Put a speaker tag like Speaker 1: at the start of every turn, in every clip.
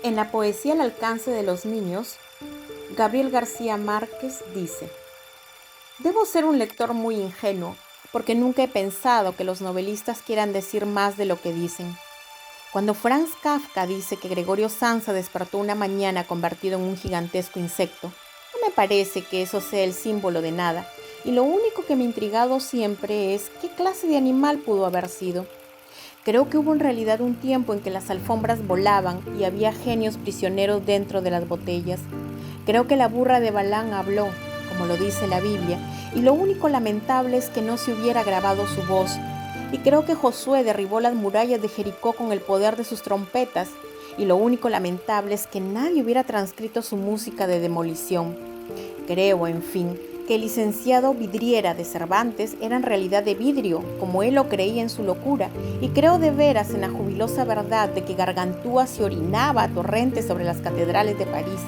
Speaker 1: En la poesía al alcance de los niños, Gabriel García Márquez dice: debo ser un lector muy ingenuo, porque nunca he pensado que los novelistas quieran decir más de lo que dicen. Cuando Franz Kafka dice que Gregorio Samsa despertó una mañana convertido en un gigantesco insecto, no me parece que eso sea el símbolo de nada, y lo único que me ha intrigado siempre es qué clase de animal pudo haber sido. Creo que hubo en realidad un tiempo en que las alfombras volaban y había genios prisioneros dentro de las botellas. Creo que la burra de Balaam habló, como lo dice la Biblia, y lo único lamentable es que no se hubiera grabado su voz. Y creo que Josué derribó las murallas de Jericó con el poder de sus trompetas, y lo único lamentable es que nadie hubiera transcrito su música de demolición. Creo, en fin, que el licenciado Vidriera de Cervantes era en realidad de vidrio, como él lo creía en su locura, y creo de veras en la jubilosa verdad de que Gargantúa se orinaba a torrentes sobre las catedrales de París.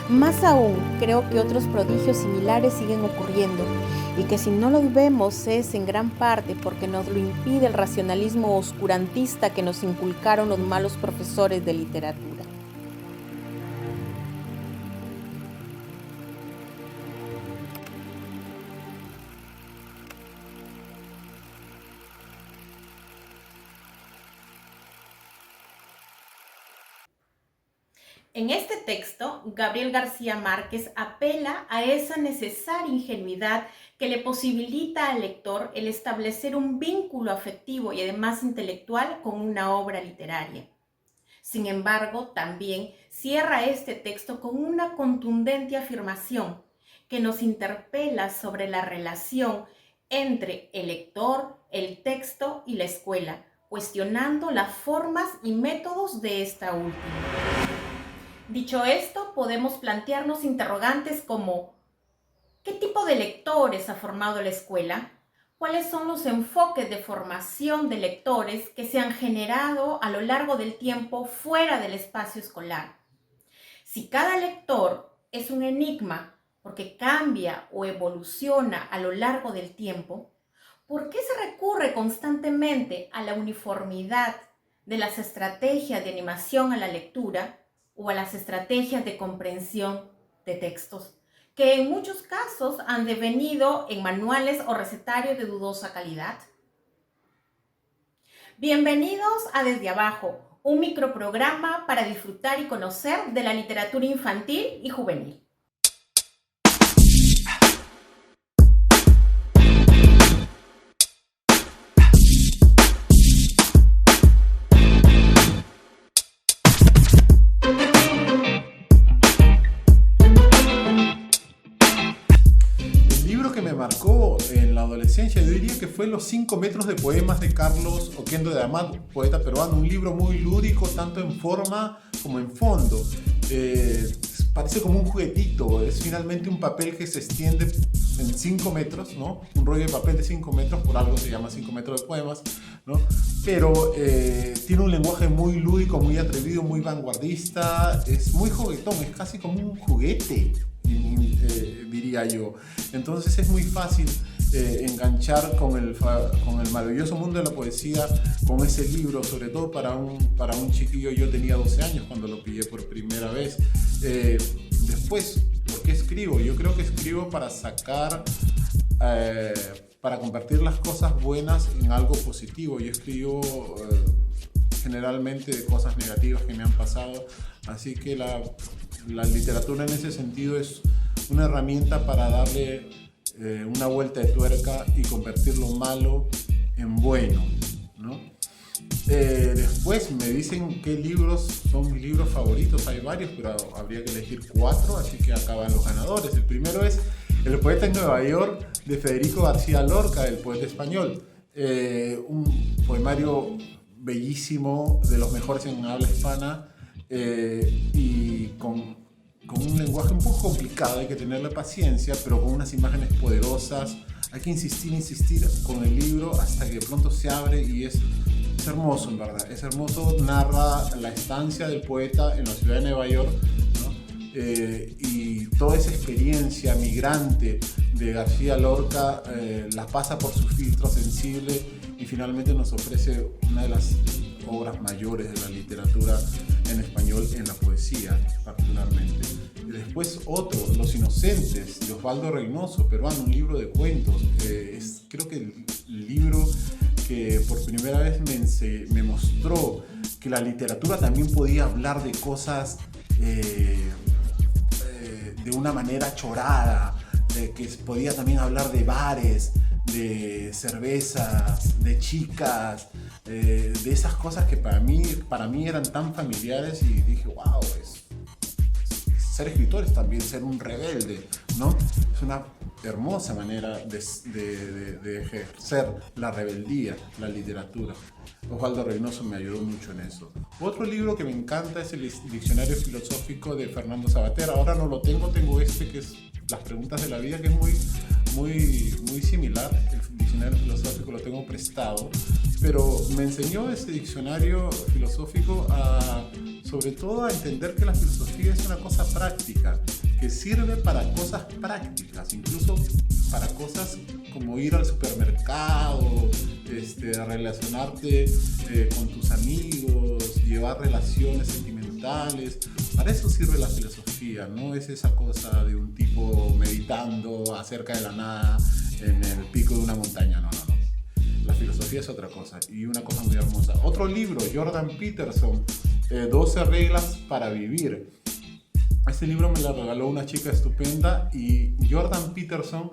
Speaker 1: Más aún, creo que otros prodigios similares siguen ocurriendo, y que si no los vemos es en gran parte porque nos lo impide el racionalismo oscurantista que nos inculcaron los malos profesores de literatura. En este texto, Gabriel García Márquez apela a esa necesaria ingenuidad que le posibilita al lector el establecer un vínculo afectivo y además intelectual con una obra literaria. Sin embargo, también cierra este texto con una contundente afirmación que nos interpela sobre la relación entre el lector, el texto y la escuela, cuestionando las formas y métodos de esta última. Dicho esto, podemos plantearnos interrogantes como: ¿qué tipo de lectores ha formado la escuela? ¿Cuáles son los enfoques de formación de lectores que se han generado a lo largo del tiempo fuera del espacio escolar? Si cada lector es un enigma porque cambia o evoluciona a lo largo del tiempo, ¿por qué se recurre constantemente a la uniformidad de las estrategias de animación a la lectura o a las estrategias de comprensión de textos, que en muchos casos han devenido en manuales o recetarios de dudosa calidad? Bienvenidos a Desde Abajo, un microprograma para disfrutar y conocer de la literatura infantil y juvenil.
Speaker 2: Me marcó en la adolescencia, yo diría que fue Los 5 metros de poemas de Carlos Oquendo de Amat, poeta peruano, un libro muy lúdico tanto en forma como en fondo. Parece como un juguetito, es finalmente un papel que se extiende en 5 metros, ¿no? Un rollo de papel de 5 metros, por algo se llama 5 metros de poemas, ¿no? Pero tiene un lenguaje muy lúdico, muy atrevido, muy vanguardista, es muy juguetón, es casi como un juguete, diría yo. Entonces es muy fácil enganchar con el maravilloso mundo de la poesía con ese libro, sobre todo para un chiquillo. Yo tenía 12 años cuando lo pillé por primera vez. Después, ¿por qué escribo? Yo creo que escribo para sacar, para convertir las cosas buenas en algo positivo. Yo escribo generalmente de cosas negativas que me han pasado, así que la literatura en ese sentido es una herramienta para darle una vuelta de tuerca y convertir lo malo en bueno, ¿no? Después me dicen qué libros son mis libros favoritos. Hay varios, pero habría que elegir 4, así que acá van los ganadores. El primero es El poeta en Nueva York, de Federico García Lorca, el poeta español. Un poemario bellísimo, de los mejores en habla hispana, y con un lenguaje un poco complicado. Hay que tenerle paciencia, pero con unas imágenes poderosas. Hay que insistir con el libro hasta que de pronto se abre y es hermoso, en verdad. Es hermoso, narra la estancia del poeta en la ciudad de Nueva York, ¿no? Y toda esa experiencia migrante de García Lorca la pasa por su filtro sensible y finalmente nos ofrece una de las obras mayores de la literatura en español, en la poesía particularmente. Y después otro, Los Inocentes, de Osvaldo Reynoso, peruano, un libro de cuentos. Creo que el libro que por primera vez me mostró que la literatura también podía hablar de cosas de una manera chorada, que podía también hablar de bares, de cervezas, de chicas, de esas cosas que para mí eran tan familiares, y dije, wow, ser escritor es también ser un rebelde, ¿no? Es una hermosa manera de ejercer la rebeldía, la literatura. Osvaldo Reynoso me ayudó mucho en eso. Otro libro que me encanta es el Diccionario Filosófico de Fernando Savater. Ahora no lo tengo que es Las Preguntas de la Vida, que es muy similar. El diccionario filosófico lo tengo prestado, pero me enseñó ese diccionario filosófico sobre todo a entender que la filosofía es una cosa práctica, que sirve para cosas prácticas, incluso para cosas como ir al supermercado, relacionarte con tus amigos, llevar relaciones sentimentales. Para eso sirve la filosofía, no es esa cosa de un tipo meditando acerca de la nada en el pico de una montaña, no. La filosofía es otra cosa, y una cosa muy hermosa. Otro libro, Jordan Peterson, 12 reglas para vivir. Este libro me lo regaló una chica estupenda, y Jordan Peterson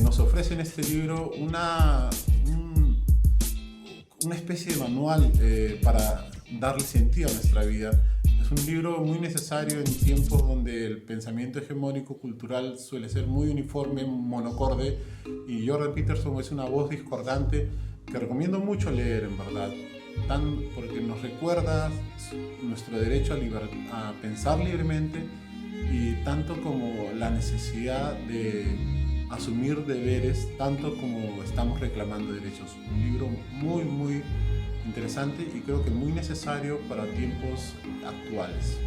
Speaker 2: nos ofrece en este libro una especie de manual para darle sentido a nuestra vida. Es un libro muy necesario en tiempos donde el pensamiento hegemónico cultural suele ser muy uniforme, monocorde, y Jordan Peterson es una voz discordante que recomiendo mucho leer, en verdad, porque nos recuerda nuestro derecho a pensar libremente, y tanto como la necesidad de asumir deberes, tanto como estamos reclamando derechos. Un libro muy, muy interesante, y creo que muy necesario para tiempos actuales.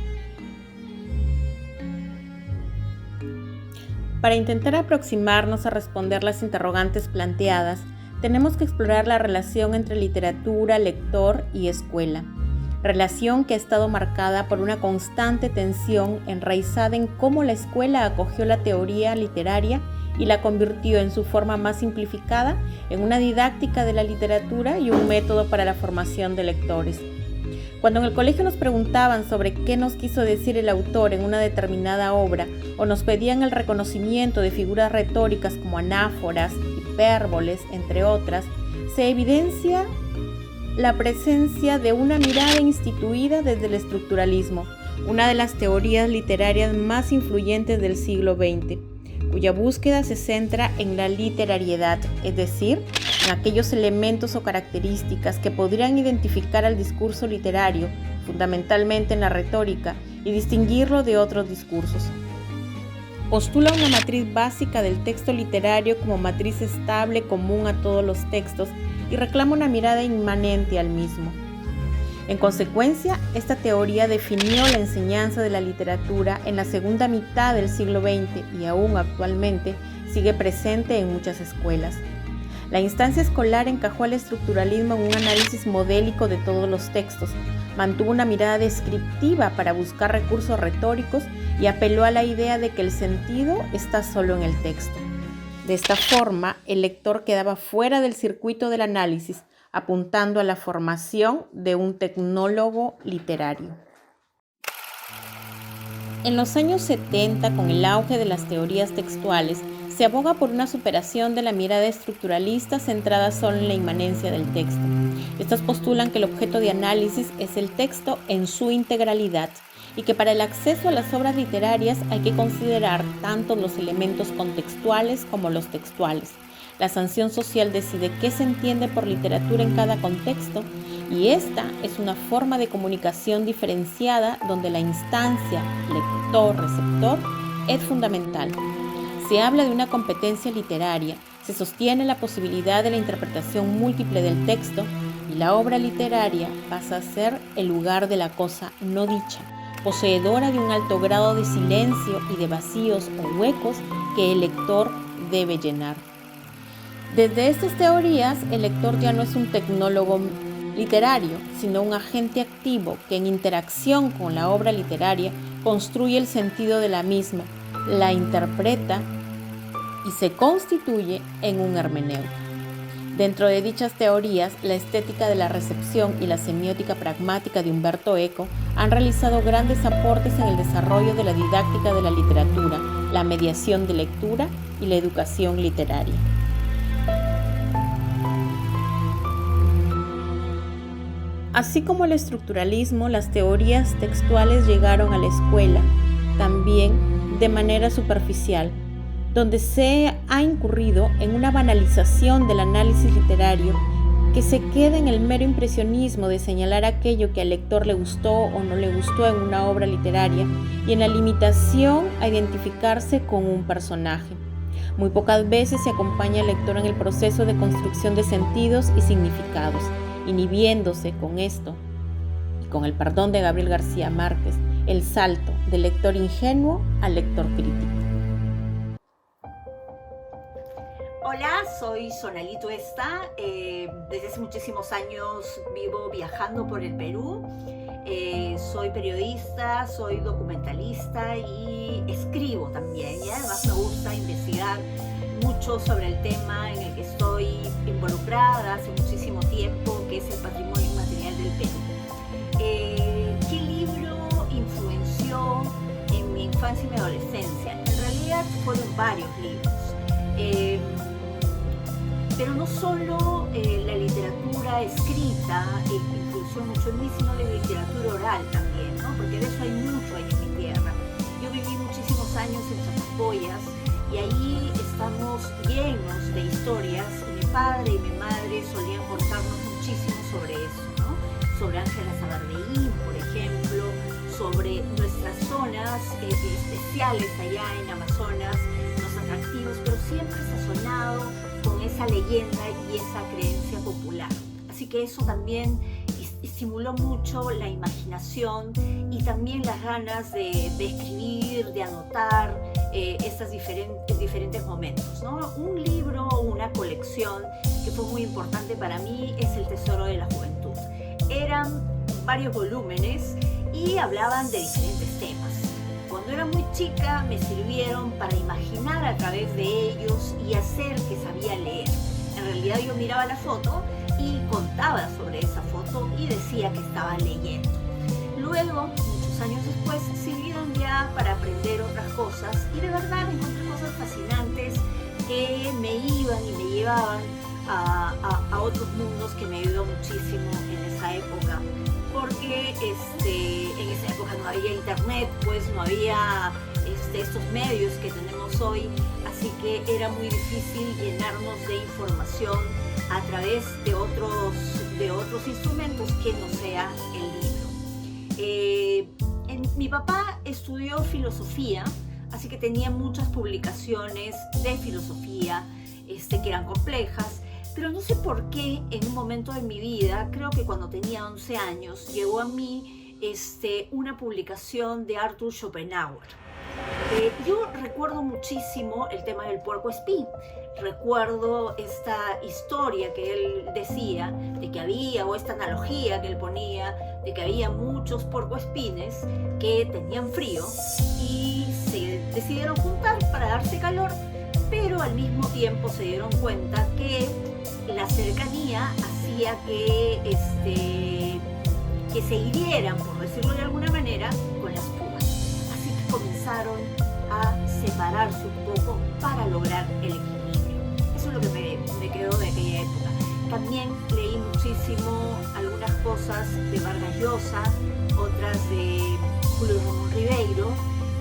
Speaker 1: Para intentar aproximarnos a responder las interrogantes planteadas, tenemos que explorar la relación entre literatura, lector y escuela. Relación que ha estado marcada por una constante tensión enraizada en cómo la escuela acogió la teoría literaria y la convirtió en su forma más simplificada en una didáctica de la literatura y un método para la formación de lectores. Cuando en el colegio nos preguntaban sobre qué nos quiso decir el autor en una determinada obra, o nos pedían el reconocimiento de figuras retóricas como anáforas, hipérboles, entre otras, se evidencia la presencia de una mirada instituida desde el estructuralismo, una de las teorías literarias más influyentes del siglo XX, cuya búsqueda se centra en la literariedad, es decir, en aquellos elementos o características que podrían identificar al discurso literario, fundamentalmente en la retórica, y distinguirlo de otros discursos. Postula una matriz básica del texto literario como matriz estable común a todos los textos y reclama una mirada inmanente al mismo. En consecuencia, esta teoría definió la enseñanza de la literatura en la segunda mitad del siglo XX y aún actualmente sigue presente en muchas escuelas. La instancia escolar encajó al estructuralismo en un análisis modélico de todos los textos, mantuvo una mirada descriptiva para buscar recursos retóricos y apeló a la idea de que el sentido está solo en el texto. De esta forma, el lector quedaba fuera del circuito del análisis, apuntando a la formación de un tecnólogo literario. En los años 70, con el auge de las teorías textuales, se aboga por una superación de la mirada estructuralista centrada solo en la inmanencia del texto. Estas postulan que el objeto de análisis es el texto en su integralidad y que para el acceso a las obras literarias hay que considerar tanto los elementos contextuales como los textuales. La sanción social decide qué se entiende por literatura en cada contexto, y esta es una forma de comunicación diferenciada donde la instancia lector-receptor es fundamental. Se habla de una competencia literaria, se sostiene la posibilidad de la interpretación múltiple del texto, y la obra literaria pasa a ser el lugar de la cosa no dicha, poseedora de un alto grado de silencio y de vacíos o huecos que el lector debe llenar. Desde estas teorías, el lector ya no es un tecnólogo literario, sino un agente activo que en interacción con la obra literaria construye el sentido de la misma, la interpreta y se constituye en un hermenéutico. Dentro de dichas teorías, la estética de la recepción y la semiótica pragmática de Umberto Eco han realizado grandes aportes en el desarrollo de la didáctica de la literatura, la mediación de lectura y la educación literaria. Así como el estructuralismo, las teorías textuales llegaron a la escuela, también de manera superficial, donde se ha incurrido en una banalización del análisis literario que se queda en el mero impresionismo de señalar aquello que al lector le gustó o no le gustó en una obra literaria y en la limitación a identificarse con un personaje. Muy pocas veces se acompaña al lector en el proceso de construcción de sentidos y significados, inhibiéndose con esto, y con el perdón de Gabriel García Márquez, el salto del lector ingenuo al lector crítico.
Speaker 3: Hola, soy Sonali Tuesta. Desde hace muchísimos años vivo viajando por el Perú. Soy periodista, soy documentalista y escribo también. Y además me gusta investigar mucho sobre el tema en el que estoy involucrada hace muchísimo tiempo, que es el patrimonio inmaterial del Perú. ¿Qué libro influenció en mi infancia y mi adolescencia? En realidad fueron varios libros. Pero no solo la literatura escrita influyó mucho en mí, sino la literatura oral también, ¿no? Porque de eso hay mucho ahí en mi tierra. Yo viví muchísimos años en Chachapoyas y ahí estamos llenos de historias. Y mi padre y mi madre solían contarnos muchísimo sobre eso, ¿no? Sobre Ángela Sabardeí, por ejemplo, sobre nuestras zonas especiales allá en Amazonas, los atractivos, pero siempre sazonado con esa leyenda y esa creencia popular. Así que eso también estimuló mucho la imaginación y también las ganas de escribir, de anotar estos diferentes momentos, ¿no? Un libro o una colección que fue muy importante para mí es El Tesoro de la Juventud. Eran varios volúmenes y hablaban de diferentes temas. Cuando era muy chica me sirvieron para imaginar a través de ellos y hacer que sabía leer. En realidad yo miraba la foto y contaba sobre esa foto y decía que estaba leyendo. Luego, muchos años después, sirvieron ya para aprender otras cosas y de verdad encontré cosas fascinantes que me iban y me llevaban a otros mundos que me ayudó muchísimo en esa época. Porque en esa época no había internet, pues no había estos medios que tenemos hoy, así que era muy difícil llenarnos de información a través de otros instrumentos que no sea el libro. Mi papá estudió filosofía, así que tenía muchas publicaciones de filosofía que eran complejas. Pero no sé por qué en un momento de mi vida, creo que cuando tenía 11 años, llegó a mí una publicación de Arthur Schopenhauer. Yo recuerdo muchísimo el tema del puercoespín. Recuerdo esta historia que él decía de que había, o esta analogía que él ponía, de que había muchos puercoespines que tenían frío y se decidieron juntar para darse calor, pero al mismo tiempo se dieron cuenta que la cercanía hacía que se hirieran, por decirlo de alguna manera, con las púas. Así que comenzaron a separarse un poco para lograr el equilibrio. Eso es lo que me quedó de aquella época. También leí muchísimo algunas cosas de Vargas Llosa, otras de Julio Ramón Ribeiro,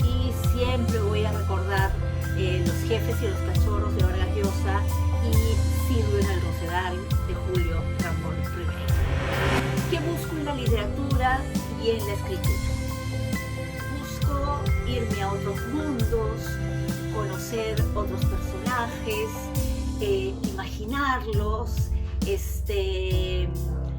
Speaker 3: y siempre voy a recordar Los jefes y los cachorros de Vargas Llosa y Silvio en el Rosedal de Julio Ramón Ribeiro. ¿Qué busco en la literatura y en la escritura? Busco irme a otros mundos, conocer otros personajes, imaginarlos.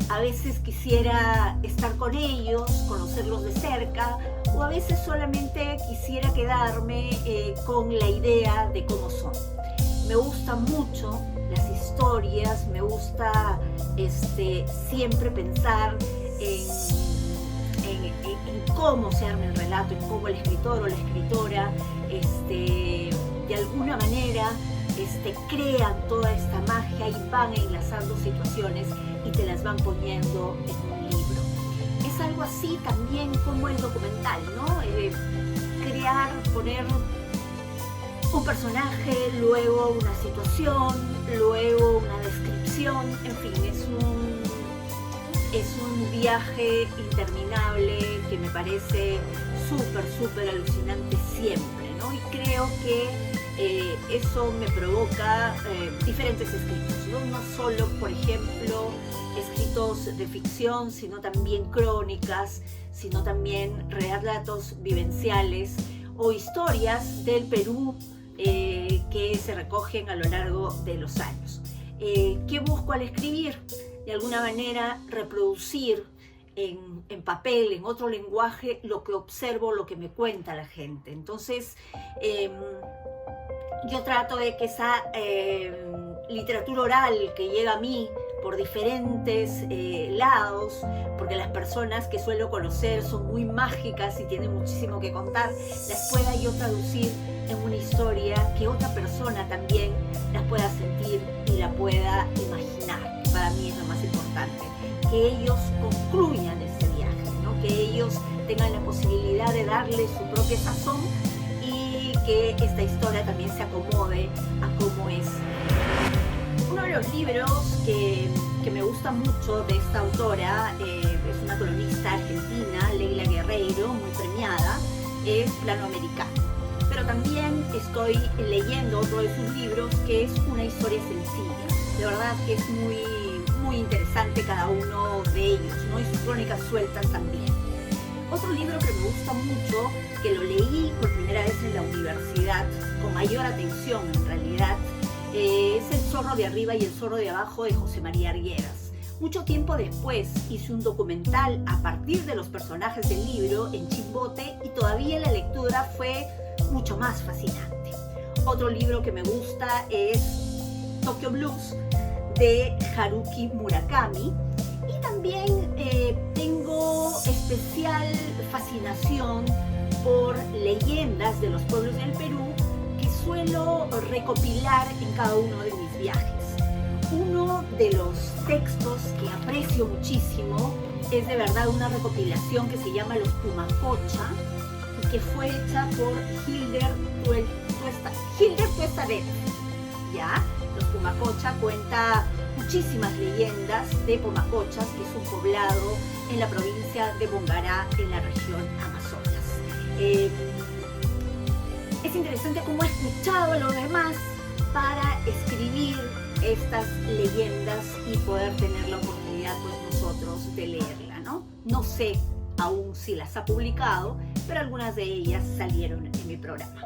Speaker 3: A veces quisiera estar con ellos, conocerlos de cerca, o a veces solamente quisiera quedarme con la idea de cómo son. Me gustan mucho las historias, me gusta siempre pensar en cómo se arma el relato, en cómo el escritor o la escritora de alguna manera crean toda esta magia y van enlazando situaciones y te las van poniendo en un libro. Es algo así también como el documental, ¿no? Crear, poner un personaje, luego una situación, luego una descripción, en fin, es un viaje interminable que me parece súper alucinante siempre, ¿no? Y creo que eso me provoca diferentes escritos, ¿no? No solo, por ejemplo, escritos de ficción, sino también crónicas, sino también relatos vivenciales o historias del Perú que se recogen a lo largo de los años. ¿Qué busco al escribir? De alguna manera reproducir en papel, en otro lenguaje, lo que observo, lo que me cuenta la gente. Entonces, yo trato de que esa literatura oral que llega a mí por diferentes lados, porque las personas que suelo conocer son muy mágicas y tienen muchísimo que contar, las pueda yo traducir en una historia que otra persona también las pueda sentir y la pueda imaginar. Para mí es lo más importante, que ellos concluyan ese viaje, ¿no? Que ellos tengan la posibilidad de darle su propia sazón y que esta historia también se acomode a cómo es. Uno de los libros que me gusta mucho de esta autora, es una columnista argentina, Leila Guerreiro, muy premiada, es Plano Americano. Pero también estoy leyendo otro de sus libros que es Una historia sencilla. De verdad que es muy interesante cada uno de ellos, ¿no? Y sus crónicas sueltas también. Otro libro que me gusta mucho, que lo leí por primera vez en la universidad, con mayor atención en realidad, es El zorro de arriba y el zorro de abajo de José María Arguedas. Mucho tiempo después hice un documental a partir de los personajes del libro en Chimbote y todavía la lectura fue mucho más fascinante. Otro libro que me gusta es Tokyo Blues de Haruki Murakami y también tengo especial fascinación por leyendas de los pueblos del Perú que suelo recopilar en cada uno de mis viajes. Uno de los textos que aprecio muchísimo es de verdad una recopilación que se llama Los Pumacocha y que fue hecha por Hilder Tuestadet, ¿ya? Los Pumacocha cuenta muchísimas leyendas de Pumacochas, que es un poblado en la provincia de Bongará, en la región Amazonas. Es interesante cómo he escuchado a los demás para escribir estas leyendas y poder tener la oportunidad pues nosotros de leerla, ¿no? No sé aún si las ha publicado, pero algunas de ellas salieron en mi programa.